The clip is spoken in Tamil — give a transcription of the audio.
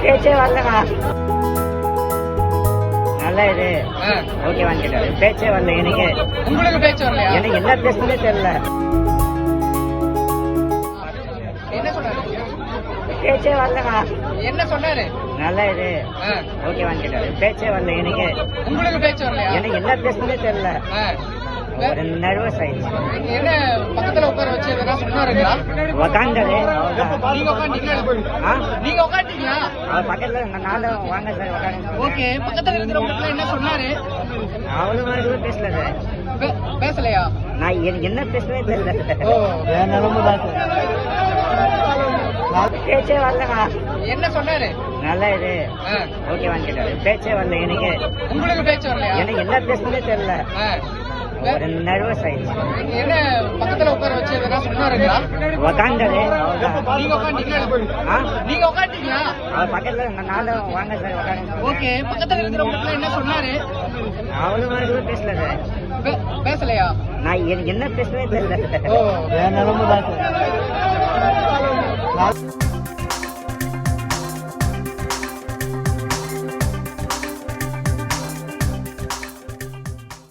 பேச்சே வரலண்ணா. நல்லா இது ஓகேவான்னு கேட்டாரு. பேச்சே வரல எனக்கு. உங்களுக்கு பேச்சு வரலையா? எனக்கு என்ன பேசுனதே தெரியல. என்ன சொன்னாரு? பேச்சே வரலண்ணா. என்ன சொன்னாரு? நல்லா இது ஓகேவான்னு கேட்டாரு. பேச்சே வரல எனக்கு. உங்களுக்கு பேச்சு வரலையா? எனக்கு என்ன பேசுனதே தெரியல. ஒரு நர்வஸ் ஆயிடுச்சு. என்ன பக்கத்துல உட்கார வச்சு எதனா சொன்னாருங்களா? உக்காந்தாரு. நீங்க உட்காந்துட்டீங்களா? நீங்க உட்காந்துட்டீங்களா? அவர் பக்கத்துல நானும் வாங்க சார் உட்காந்து. ஓகே, பக்கத்துல இருக்கிறவங்க என்ன சொன்னாரு? அவளும் எதுவும் பேசல சார். பேசலையா? நான் எனக்கு என்ன பேசுனதே தெரியல. பேச்சே வரலண்ணா. என்ன சொன்னாரு? நல்லா இது ஓகேவான்னு கேட்டாரு. பேச்சே வரல எனக்கு. உங்களுக்கு பேச்சு வரலையா? எனக்கு என்ன பேசுனதே தெரியல. ஒரு நர்வஸ் ஆயிடுச்சு. என்ன பக்கத்துல உட்கார வச்சு எதனா சொன்னாருங்களா? உக்காந்தாரு. நீங்க உட்காந்துட்டீங்களா? நீங்க உட்காந்துட்டீங்களா? அவர் பக்கத்துல நானும் வாங்க சார் உட்காந்து. ஓகே, பக்கத்துல இருக்கிறவங்க என்ன சொன்னாரு? அவளும் எதுவும் பேசல சார். பேசலையா? நான் எனக்கு என்ன பேசுனதே தெரியல. ஓ,